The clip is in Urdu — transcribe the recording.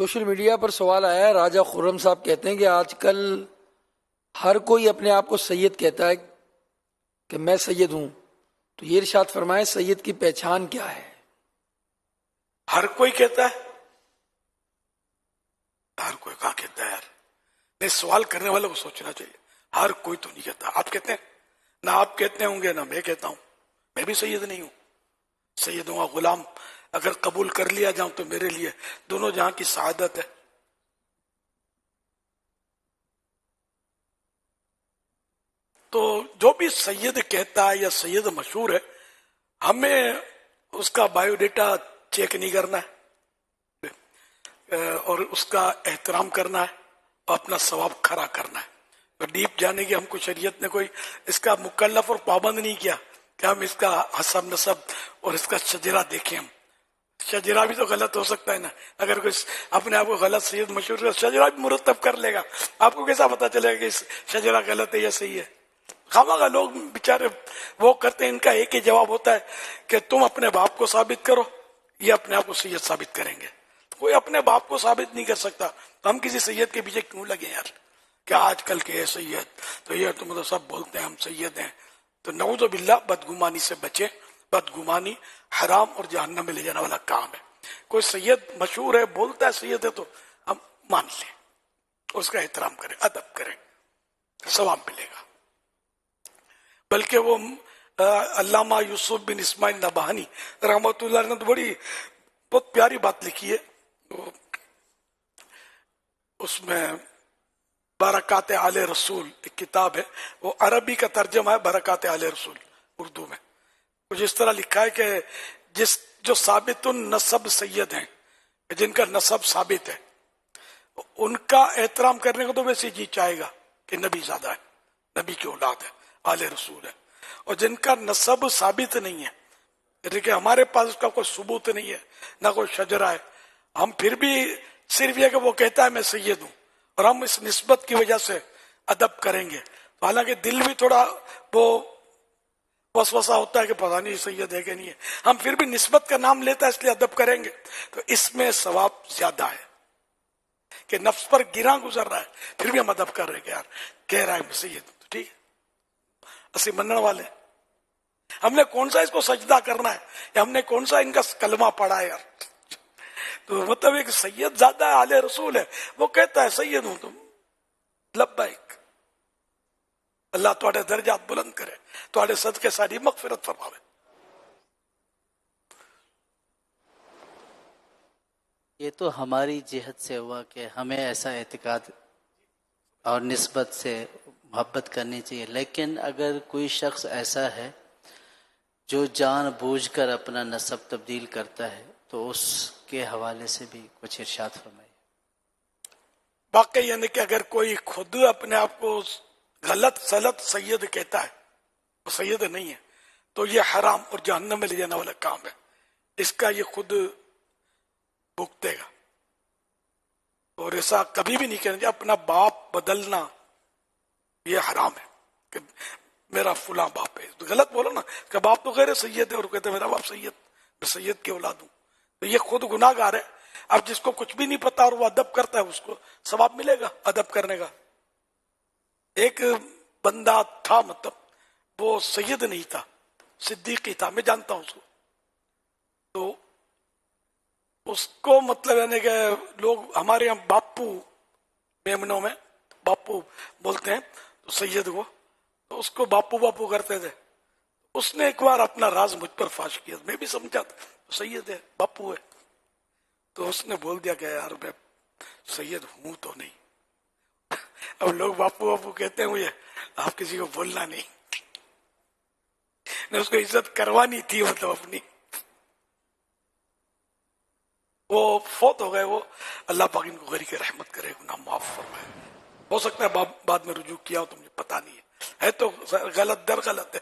سوشل میڈیا پر سوال آیا ہے، راجہ خرم صاحب کہتے ہیں کہ آج کل ہر کوئی اپنے آپ کو سید کہتا ہے کہ میں سید ہوں، تو یہ ارشاد فرمائیں سید کی پہچان کیا ہے؟ ہر کوئی کہتا ہے؟ ہر کوئی کہاں کہتا ہے یار؟ نہیں، سوال کرنے والے کو سوچنا چاہیے. ہر کوئی تو نہیں کہتا. آپ کہتے ہیں؟ نہ آپ کہتے ہوں گے نہ میں کہتا ہوں. میں بھی سید نہیں ہوں. سیدوں کا غلام اگر قبول کر لیا جاؤں تو میرے لیے دونوں جہاں کی سعادت ہے. تو جو بھی سید کہتا ہے یا سید مشہور ہے، ہمیں اس کا بایو ڈیٹا چیک نہیں کرنا ہے اور اس کا احترام کرنا ہے اور اپنا ثواب کھڑا کرنا ہے. تو ڈیپ جانے کی ہم کو شریعت نے کوئی اس کا مکلف اور پابند نہیں کیا کہ ہم اس کا حسب نسب اور اس کا شجرہ دیکھیں. ہم شجرہ بھی تو غلط ہو سکتا ہے نا. اگر کوئی اپنے آپ کو غلط سید مشہور ہے، شجرہ بھی مرتب کر لے گا. آپ کو کیسا پتا چلے گا کہ شجرہ غلط ہے یا صحیح ہے؟ خواہ لوگ بیچارے وہ کرتے ہیں. ان کا ایک ہی جواب ہوتا ہے کہ تم اپنے باپ کو ثابت کرو، یہ اپنے آپ کو سید ثابت کریں گے. کوئی اپنے باپ کو ثابت نہیں کر سکتا، تو ہم کسی سید کے پیچھے کیوں لگے یار؟ کہ آج کل کے سید تو یہ تم تو سب بولتے ہیں ہم سید ہیں. تو نعوذ باللہ، بدگمانی سے بچے. بدگمانی حرام اور جہنم میں لے جانے والا کام ہے. کوئی سید مشہور ہے، بولتا ہے سید ہے، تو ہم مان لیں، اس کا احترام کریں، ادب کریں، ثواب ملے گا. بلکہ وہ علامہ یوسف بن اسماعیل نبہانی رحمۃ اللہ نے تو بہت پیاری بات لکھی ہے. اس میں برکات آل رسول ایک کتاب ہے، وہ عربی کا ترجمہ ہے برکات آل رسول. اردو میں کچھ اس طرح لکھا ہے کہ جو ثابت النسب سید ہیں، جن کا نسب ثابت ہے، ان کا احترام کرنے کو تو ویسے جی چاہے گا کہ نبی زادہ ہے، نبی کی اولاد ہے، آل رسول ہے. اور جن کا نسب ثابت نہیں ہے، دیکھیں ہمارے پاس اس کا کوئی ثبوت نہیں ہے، نہ کوئی شجرہ ہے، ہم پھر بھی صرف یہ کہ وہ کہتا ہے میں سید ہوں، اور ہم اس نسبت کی وجہ سے ادب کریں گے. حالانکہ دل بھی تھوڑا وہ وسوسہ ہوتا ہے کہ پتہ نہیں سید ہے کہ نہیں ہے، ہم پھر بھی نسبت کا نام لیتا ہے اس لیے ادب کریں گے. تو اس میں ثواب زیادہ ہے کہ نفس پر گراں گزر رہا ہے، پھر بھی ہم ادب کر رہے ہیں کہ یار کہہ رہا ہے میں سید ہوں، تو ٹھیک ہے. اسی منن والے ہم نے کون سا اس کو سجدہ کرنا ہے، یا ہم نے کون سا ان کا کلمہ پڑھا ہے یار؟ تو مطلب ایک سید زادہ ہے، آل رسول ہے، وہ کہتا ہے سید ہوں، تم لبیک. اللہ تواڈے درجات بلند کرے، تواڈے صدقے ساری مغفرت فرماوے. یہ تو ہماری جہت سے ہوا کہ ہمیں ایسا اعتقاد اور نسبت سے محبت کرنی چاہیے. لیکن اگر کوئی شخص ایسا ہے جو جان بوجھ کر اپنا نسب تبدیل کرتا ہے تو اس کے حوالے سے بھی کچھ ارشاد فرمائیے. واقعی یعنی کہ اگر کوئی خود اپنے آپ کو غلط سلط سید کہتا ہے، وہ سید نہیں ہے، تو یہ حرام اور جہنم میں لے جانے والا کام ہے. اس کا یہ خود بھگتے گا. اور ایسا کبھی بھی نہیں کہنا چاہیے. اپنا باپ بدلنا یہ حرام ہے کہ میرا فلاں باپ ہے. تو غلط بولو نا کہ باپ تو غیر سید ہے اور کہتے میرا باپ سید، میں سید کی اولاد ہوں. تو یہ خود گناہ گار ہے. اب جس کو کچھ بھی نہیں پتا اور وہ ادب کرتا ہے، اس کو ثواب ملے گا ادب کرنے کا. ایک بندہ تھا، مطلب وہ سید نہیں تھا، صدیقی تھا، میں جانتا ہوں اس کو. تو اس کو مطلب یعنی کہ لوگ ہمارے یہاں باپو، میمنوں میں باپو بولتے ہیں تو سید کو، تو اس کو باپو باپو کرتے تھے. اس نے ایک بار اپنا راز مجھ پر فاش کیا. میں بھی سمجھا تھا سید ہے، باپو ہے. تو اس نے بول دیا کہ یار میں سید ہوں تو نہیں. اب لوگ باپو باپو کہتے ہیں مجھے، آپ کسی کو بولنا نہیں. نے اس کو عزت کروانی تھی مطلب اپنی. وہ فوت ہو گئے. وہ اللہ پاک ان کو غریق رحمت کرے، گناہ معاف فرمائے. ہو سکتا ہے بعد میں رجوع کیا ہو تو مجھے پتا نہیں ہے تو غلط در غلط ہے.